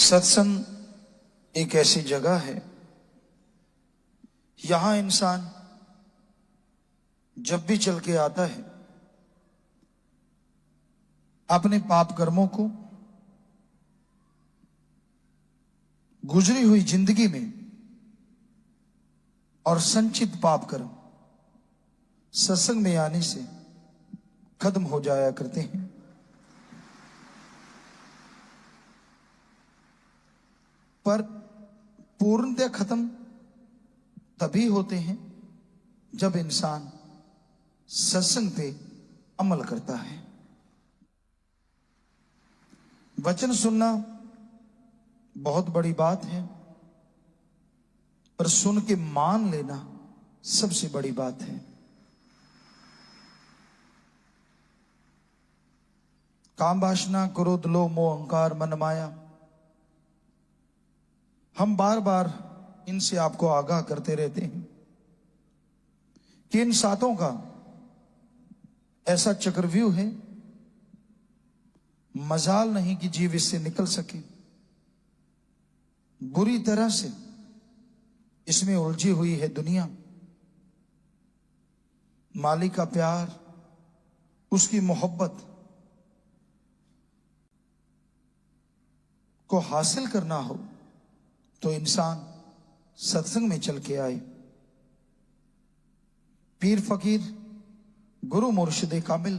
सत्संग एक ऐसी जगह है, यहां इंसान जब भी चल के आता है अपने पाप कर्मों को, गुजरी हुई जिंदगी में और संचित पाप कर्म सत्संग में आने से खत्म हो जाया करते हैं। पर पूर्णतः खत्म तभी होते हैं जब इंसान सत्संग पे अमल करता है। वचन सुनना बहुत बड़ी बात है, पर सुन के मान लेना सबसे बड़ी बात है। काम वासना क्रोध लोभ मोह अहंकार मन माया, हम बार बार इनसे आपको आगाह करते रहते हैं कि इन सातों का ऐसा चक्रव्यूह है, मजाल नहीं कि जीव इससे निकल सके। बुरी तरह से इसमें उलझी हुई है दुनिया। मालिक का प्यार, उसकी मोहब्बत को हासिल करना हो तो इंसान सत्संग में चल के आए। पीर फकीर गुरु मुर्शिदे कामिल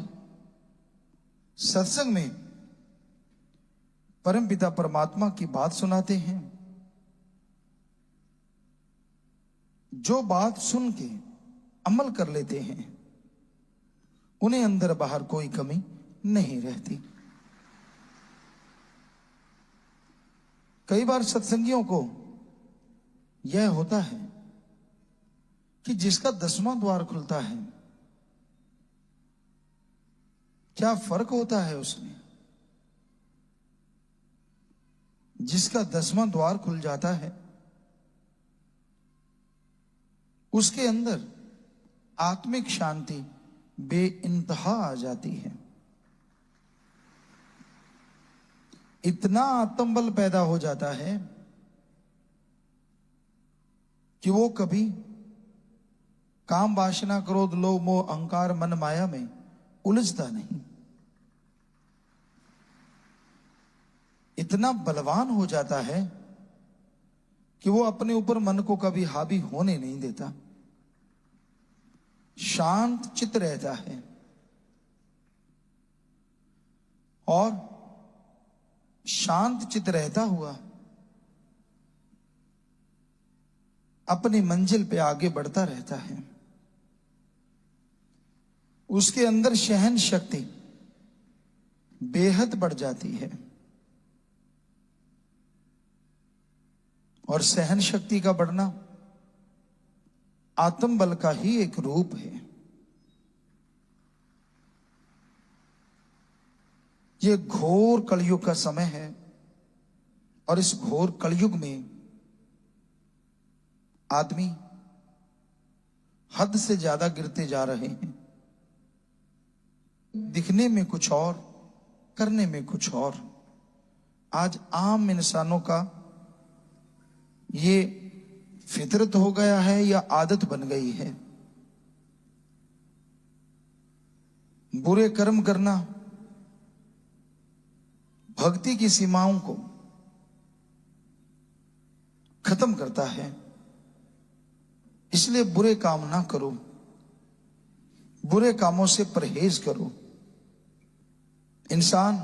सत्संग में परमपिता परमात्मा की बात सुनाते हैं। जो बात सुन के अमल कर लेते हैं उन्हें अंदर बाहर कोई कमी नहीं रहती। कई बार सत्संगियों को यह होता है कि जिसका 10वां द्वार खुलता है, क्या फर्क होता है उसमें? जिसका 10वां द्वार खुल जाता है उसके अंदर आत्मिक शांति बेइंतहा आ जाती है। इतना आत्मबल पैदा हो जाता है कि वो कभी काम वासना क्रोध लोभ मोह अहंकार मन माया में उलझता नहीं। इतना बलवान हो जाता है कि वो अपने ऊपर मन को कभी हावी होने नहीं देता, शांत चित्त रहता है और शांत चित्त रहता हुआ अपनी मंजिल पे आगे बढ़ता रहता है। उसके अंदर सहन शक्ति बेहद बढ़ जाती है और सहन शक्ति का बढ़ना आत्मबल का ही एक रूप है। ये घोर कलयुग का समय है और इस घोर कलयुग में आदमी हद से ज्यादा गिरते जा रहे हैं। दिखने में कुछ और, करने में कुछ और। आज आम इंसानों का ये फितरत हो गया है या आदत बन गई है। बुरे कर्म करना भक्ति की सीमाओं को खत्म करता है। इसलिए बुरे काम ना करो, बुरे कामों से परहेज करो। इंसान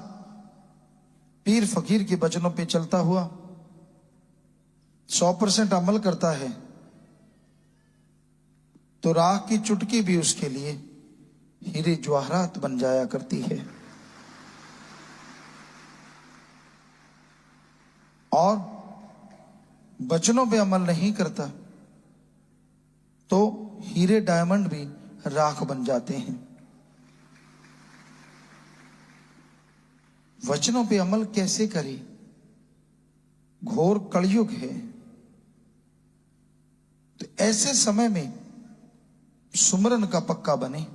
पीर फकीर के वचनों पे चलता हुआ 100% अमल करता है तो राख की चुटकी भी उसके लिए हीरे जवाहरात बन जाया करती है। और वचनों पे अमल नहीं करता तो हीरे डायमंड भी राख बन जाते हैं। वचनों पे अमल कैसे करें? घोर कलयुग है, तो ऐसे समय में सुमरन का पक्का बने।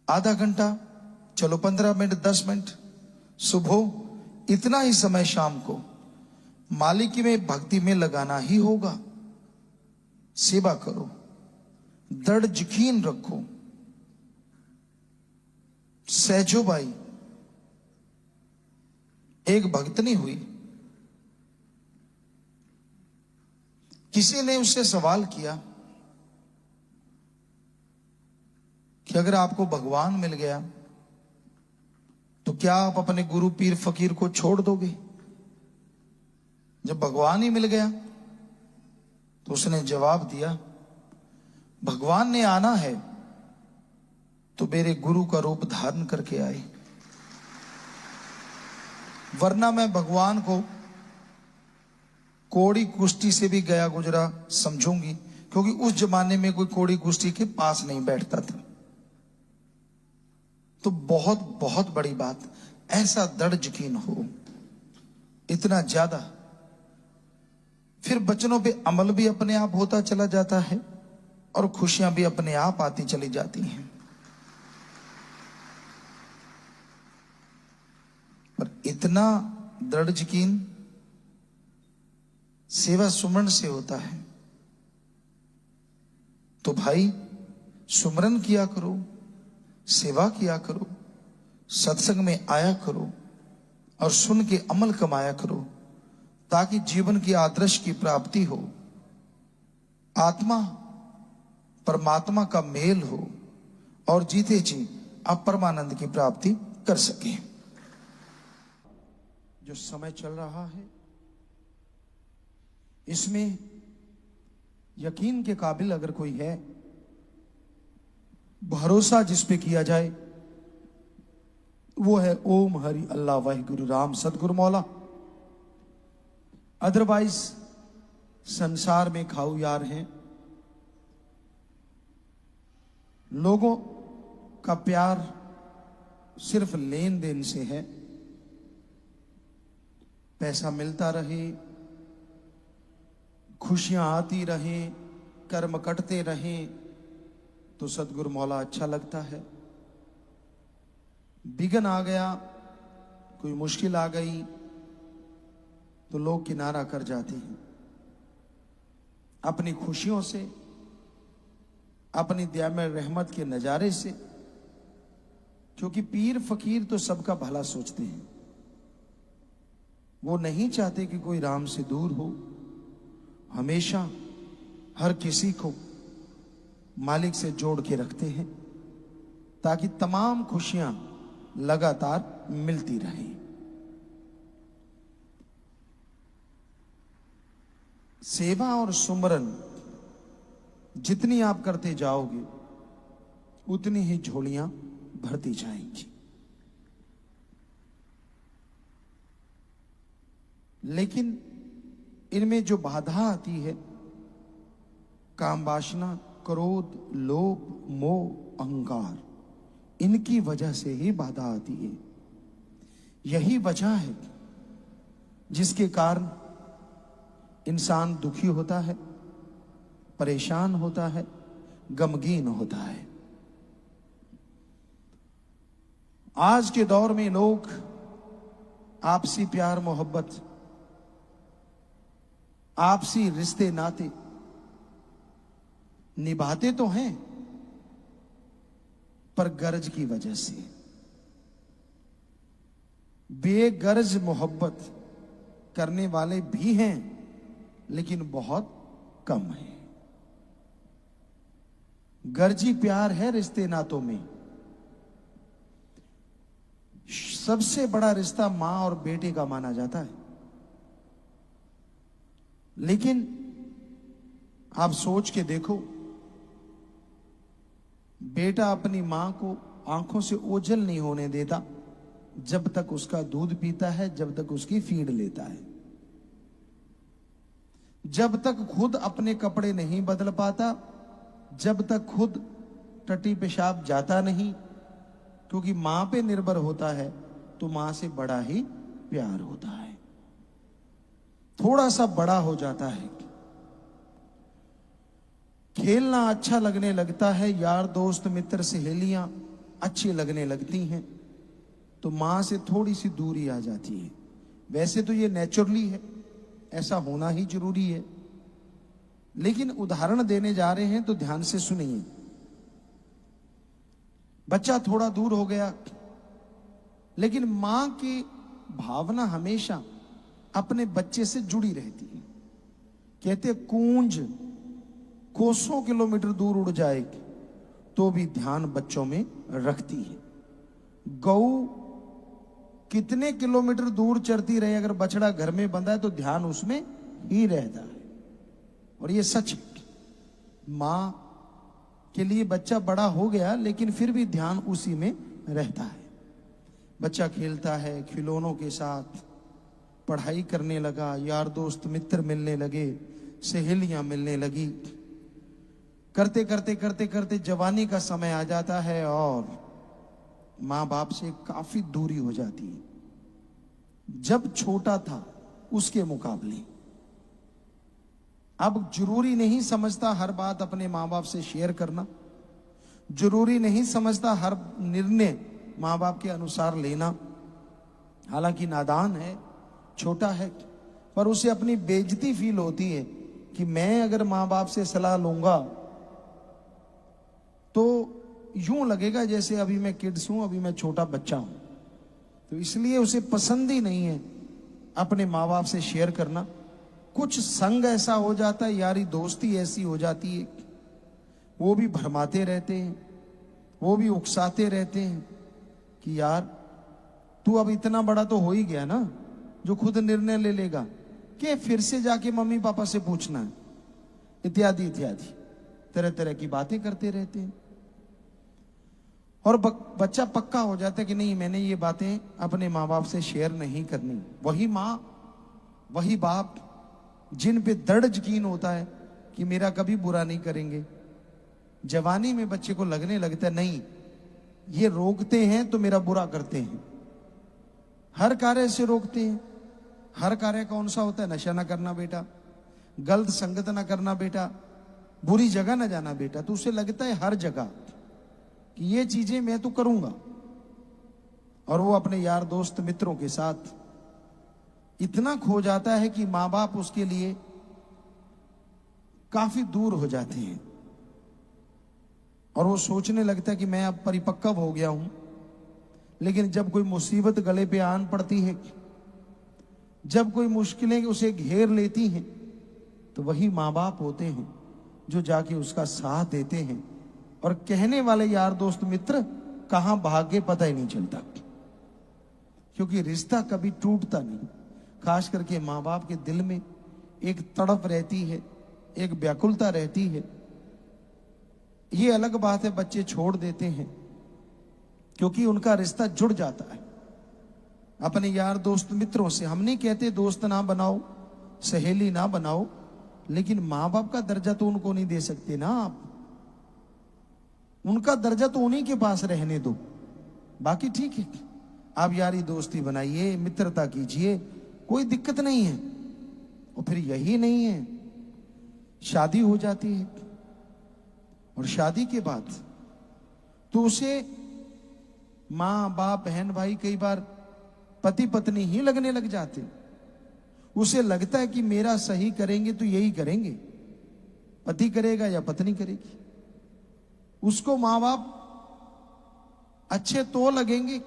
आधा घंटा, चलो 15 मिनट, 10 मिनट सुबह इतना ही समय शाम को मालिक में भक्ति में लगाना ही होगा। सेवा करो, दृढ़ यकीन रखो। सहजोबाई एक भक्तनी हुई। किसी ने उससे सवाल किया कि अगर आपको भगवान मिल गया तो क्या आप अपने गुरु पीर फकीर को छोड़ दोगे? जब भगवान ही मिल गया तो उसने जवाब दिया, भगवान ने आना है तो मेरे गुरु का रूप धारण करके आए, वरना मैं भगवान को कोड़ी कुश्ती से भी गया गुजरा समझूंगी, क्योंकि उस जमाने में कोई कोड़ी कुश्ती के पास नहीं बैठता था। तो बहुत बहुत बड़ी बात, ऐसा दृढ़ यकीन हो, इतना ज्यादा, फिर बचनों पे अमल भी अपने आप होता चला जाता है और खुशियां भी अपने आप आती चली जाती हैं। पर इतना दृढ़ यकीन सेवा सुमरण से होता है। तो भाई सुमरन किया करो, सेवा किया करो, सत्संग में आया करो और सुन के अमल कमाया करो, ताकि जीवन की आदर्श की प्राप्ति हो, आत्मा परमात्मा का मेल हो और जीते जी आप परमानंद की प्राप्ति कर सके। जो समय चल रहा है इसमें यकीन के काबिल अगर कोई है, भरोसा जिस पे किया जाए, वो है ओम हरि अल्लाह वाहिगुरु राम सतगुरु मौला। अदरवाइज संसार में खाऊ यार हैं, लोगों का प्यार सिर्फ लेन देन से है, पैसा मिलता रहे, खुशियां आती रहें, कर्म कटते रहें तो सतगुरु मौला अच्छा लगता है। बिगन आ गया, कोई मुश्किल आ गई तो लोग किनारा कर जाते हैं अपनी खुशियों से, अपनी दयामय रहमत के नजारे से, क्योंकि पीर फकीर तो सबका भला सोचते हैं। वो नहीं चाहते कि कोई राम से दूर हो, हमेशा हर किसी को मालिक से जोड़ के रखते हैं ताकि तमाम खुशियां लगातार मिलती रहें। सेवा और सुमरन जितनी आप करते जाओगे उतनी ही झोलियां भरती जाएंगी। लेकिन इनमें जो बाधा आती है, काम वासना, क्रोध, लोभ, मोह, अहंकार, इनकी वजह से ही बाधा आती है। यही वजह है जिसके कारण इंसान दुखी होता है, परेशान होता है, गमगीन होता है। आज के दौर में लोग आपसी प्यार मोहब्बत, आपसी रिश्ते नाते निभाते तो हैं, पर गर्ज की वजह से। बेगर्ज मोहब्बत करने वाले भी हैं लेकिन बहुत कम है। गर्जी प्यार है रिश्ते नातों में। सबसे बड़ा रिश्ता मां और बेटे का माना जाता है। लेकिन आप सोच के देखो, बेटा अपनी मां को आंखों से ओझल नहीं होने देता जब तक उसका दूध पीता है, जब तक उसकी फीड लेता है। जब तक खुद अपने कपड़े नहीं बदल पाता, जब तक खुद टट्टी पेशाब जाता नहीं, क्योंकि मां पे निर्भर होता है तो मां से बड़ा ही प्यार होता है। थोड़ा सा बड़ा हो जाता है, खेलना अच्छा लगने लगता है, यार दोस्त मित्र सहेलियां अच्छी लगने लगती हैं, तो मां से थोड़ी सी दूरी आ जाती है। वैसे तो ये नेचुरली है, ऐसा होना ही जरूरी है, लेकिन उदाहरण देने जा रहे हैं तो ध्यान से सुनिए। बच्चा थोड़ा दूर हो गया, लेकिन मां की भावना हमेशा अपने बच्चे से जुड़ी रहती है। कहते कूंज कोसों किलोमीटर दूर उड़ जाए तो भी ध्यान बच्चों में रखती है। गऊ कितने किलोमीटर दूर चरती रहे, अगर बछड़ा घर में बंधा है तो ध्यान उसमें ही रहता है। और ये सच है, मां के लिए बच्चा बड़ा हो गया लेकिन फिर भी ध्यान उसी में रहता है। बच्चा खेलता है खिलौनों के साथ, पढ़ाई करने लगा, यार दोस्त मित्र मिलने लगे, सहेलियां मिलने लगी, करते करते करते करते जवानी का समय आ जाता है और मां बाप से काफी दूरी हो जाती है। जब छोटा था उसके मुकाबले अब जरूरी नहीं समझता हर बात अपने मां बाप से शेयर करना, जरूरी नहीं समझता हर निर्णय मां बाप के अनुसार लेना। हालांकि नादान है, छोटा है, पर उसे अपनी बेइज्जती फील होती है कि मैं अगर मां बाप से सलाह लूंगा तो यूं लगेगा जैसे अभी मैं किड्स हूं, अभी मैं छोटा बच्चा हूं। तो इसलिए उसे पसंद ही नहीं है अपने मां बाप से शेयर करना। कुछ संग ऐसा हो जाता है, यारी दोस्ती ऐसी हो जाती है, वो भी भरमाते रहते हैं, वो भी उकसाते रहते हैं कि यार तू अब इतना बड़ा तो हो ही गया ना जो खुद निर्णय ले लेगा, कि फिर से जाके मम्मी पापा से पूछना है, इत्यादि इत्यादि तरह तरह की बातें करते रहते हैं। और बच्चा पक्का हो जाता है कि नहीं, मैंने ये बातें अपने माँ बाप से शेयर नहीं करनी। वही माँ वही बाप जिन पे दृढ़ यकीन होता है कि मेरा कभी बुरा नहीं करेंगे, जवानी में बच्चे को लगने लगता है नहीं ये रोकते हैं तो मेरा बुरा करते हैं, हर कार्य से रोकते हैं। हर कार्य कौन सा होता है? नशा ना करना बेटा, गलत संगत ना करना बेटा, बुरी जगह ना जाना बेटा। तो उसे लगता है हर जगह कि ये चीजें मैं तो करूंगा, और वो अपने यार दोस्त मित्रों के साथ इतना खो जाता है कि मां बाप उसके लिए काफी दूर हो जाते हैं। और वो सोचने लगता है कि मैं अब परिपक्व हो गया हूं, लेकिन जब कोई मुसीबत गले पे आन पड़ती है, जब कोई मुश्किलें उसे घेर लेती हैं, तो वही मां बाप होते हैं जो जाके उसका साथ देते हैं। और कहने वाले यार दोस्त मित्र कहां भाग गए पता ही नहीं चलता, क्योंकि रिश्ता कभी टूटता नहीं। खास करके मां बाप के दिल में एक तड़प रहती है, एक व्याकुलता रहती है। ये अलग बात है बच्चे छोड़ देते हैं, क्योंकि उनका रिश्ता जुड़ जाता है अपने यार दोस्त मित्रों से। हम नहीं कहते दोस्त ना बनाओ, सहेली ना बनाओ, लेकिन मां बाप का दर्जा तो उनको नहीं दे सकते ना आप। उनका दर्जा तो उन्हीं के पास रहने दो, बाकी ठीक है आप यारी दोस्ती बनाइए, मित्रता कीजिए, कोई दिक्कत नहीं है। और फिर यही नहीं है, शादी हो जाती है, और शादी के बाद तो उसे मां बाप बहन भाई कई बार पति पत्नी ही लगने लग जाते। उसे लगता है कि मेरा सही करेंगे तो यही करेंगे, पति करेगा या पत्नी करेगी। उसको मां बाप अच्छे तो लगेंगे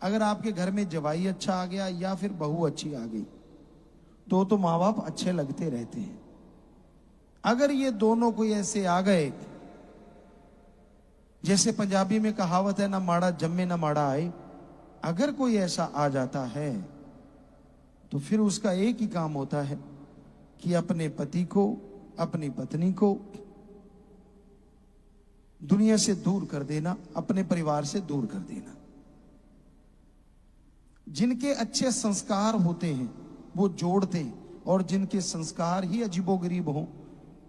अगर आपके घर में जवाई अच्छा आ गया या फिर बहू अच्छी आ गई, तो मां बाप अच्छे लगते रहते हैं। अगर ये दोनों कोई ऐसे आ गए, जैसे पंजाबी में कहावत है ना माड़ा जम्मे ना माड़ा आए, अगर कोई ऐसा आ जाता है तो फिर उसका एक ही काम होता है कि अपने पति को, अपनी पत्नी को दुनिया से दूर कर देना, अपने परिवार से दूर कर देना। जिनके अच्छे संस्कार होते हैं वो जोड़ते हैं, और जिनके संस्कार ही अजीबोगरीब हों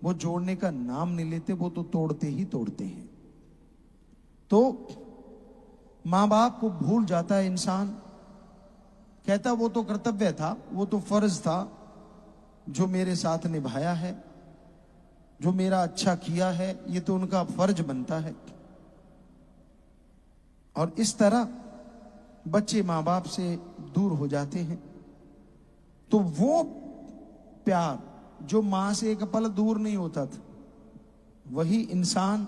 वो जोड़ने का नाम नहीं लेते, वो तो तोड़ते ही तोड़ते हैं। तो मां बाप को भूल जाता है इंसान, कहता वो तो कर्तव्य था, वो तो फर्ज था जो मेरे साथ निभाया है, जो मेरा अच्छा किया है, ये तो उनका फर्ज बनता है। और इस तरह बच्चे मां बाप से दूर हो जाते हैं। तो वो प्यार जो मां से एक पल दूर नहीं होता था, वही इंसान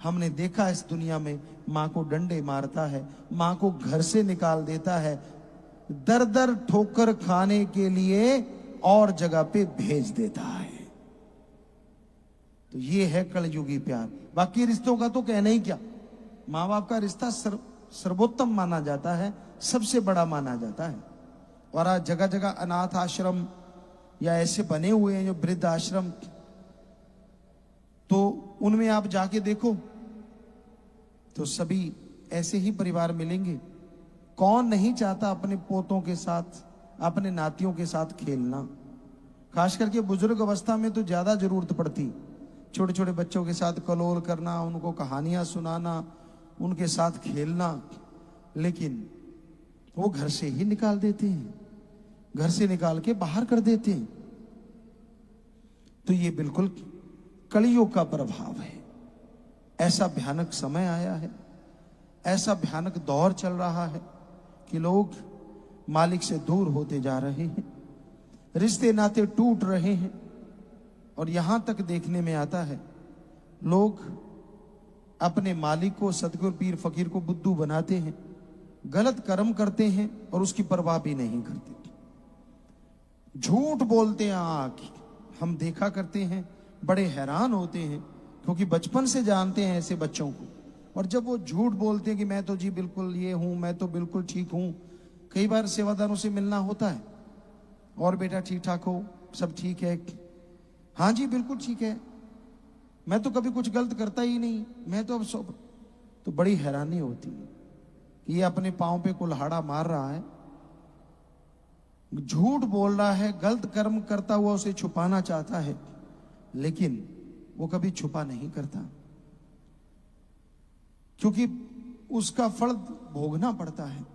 हमने देखा इस दुनिया में मां को डंडे मारता है, मां को घर से निकाल देता है, दर दर ठोकर खाने के लिए और जगह पे भेज देता है। तो ये है कलयुगी प्यार। बाकी रिश्तों का तो कहना ही क्या, मां बाप का रिश्ता सर्वोत्तम माना जाता है, सबसे बड़ा माना जाता है। और आज जगह जगह अनाथ आश्रम या ऐसे बने हुए हैं जो वृद्ध आश्रम, तो उनमें आप जाके देखो तो सभी ऐसे ही परिवार मिलेंगे। कौन नहीं चाहता अपने पोतों के साथ, अपने नातियों के साथ खेलना। खास करके बुजुर्ग अवस्था में तो ज्यादा जरूरत पड़ती, छोटे छोटे बच्चों के साथ कलोल करना, उनको कहानियां सुनाना, उनके साथ खेलना। लेकिन वो घर से ही निकाल देते हैं, घर से निकाल के बाहर कर देते हैं। तो ये बिल्कुल कलियुग का प्रभाव है। ऐसा भयानक समय आया है, ऐसा भयानक दौर चल रहा है कि लोग मालिक से दूर होते जा रहे हैं, रिश्ते नाते टूट रहे हैं। और यहां तक देखने में आता है लोग अपने मालिक को, सतगुरु पीर फकीर को बुद्धू बनाते हैं, गलत कर्म करते हैं और उसकी परवाह भी नहीं करते, झूठ बोलते हैं। हम देखा करते हैं, बड़े हैरान होते हैं, क्योंकि बचपन से जानते हैं ऐसे बच्चों को। और जब वो झूठ बोलते हैं कि मैं तो जी बिल्कुल ये हूं, मैं तो बिल्कुल ठीक हूं। कई बार सेवादारों से मिलना होता है, और बेटा ठीक ठाक हो, सब ठीक है? हाँ जी बिल्कुल ठीक है, मैं तो कभी कुछ गलत करता ही नहीं, मैं तो अब सब। तो बड़ी हैरानी होती है कि ये अपने पांव पे कुल्हाड़ा मार रहा है, झूठ बोल रहा है, गलत कर्म करता हुआ उसे छुपाना चाहता है, लेकिन वो कभी छुपा नहीं करता, क्योंकि उसका फल भोगना पड़ता है।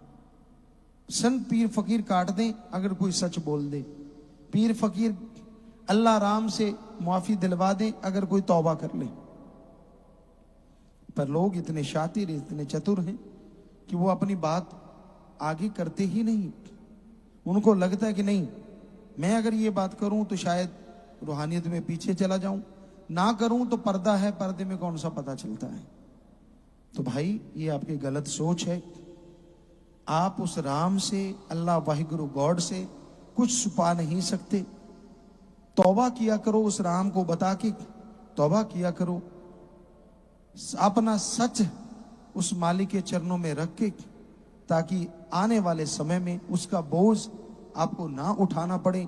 संत पीर फकीर काट दें अगर कोई सच बोल दे, पीर फकीर अल्लाह राम से माफी दिलवा दे अगर कोई तौबा कर ले। पर लोग इतने शातिर, इतने चतुर हैं कि वो अपनी बात आगे करते ही नहीं। उनको लगता है कि नहीं, मैं अगर ये बात करूं तो शायद रूहानियत में पीछे चला जाऊं, ना करूं तो पर्दा है, पर्दे में कौन सा पता चलता है। तो भाई ये आपकी गलत सोच है। आप उस राम से, अल्लाह वाहिगुरु गॉड से कुछ छुपा नहीं सकते। तौबा किया करो, उस राम को बता के तौबा किया करो, अपना सच उस मालिक के चरणों में रख के, ताकि आने वाले समय में उसका बोझ आपको ना उठाना पड़े,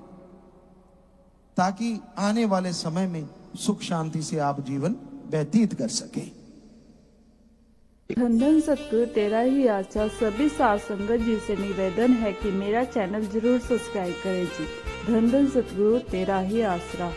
ताकि आने वाले समय में सुख शांति से आप जीवन व्यतीत कर सके। धन धन सतगुरु तेरा ही आसरा। सभी साध संगत जी से निवेदन है कि मेरा चैनल जरूर सब्सक्राइब करें जी। धन धन सतगुरु तेरा ही आसरा।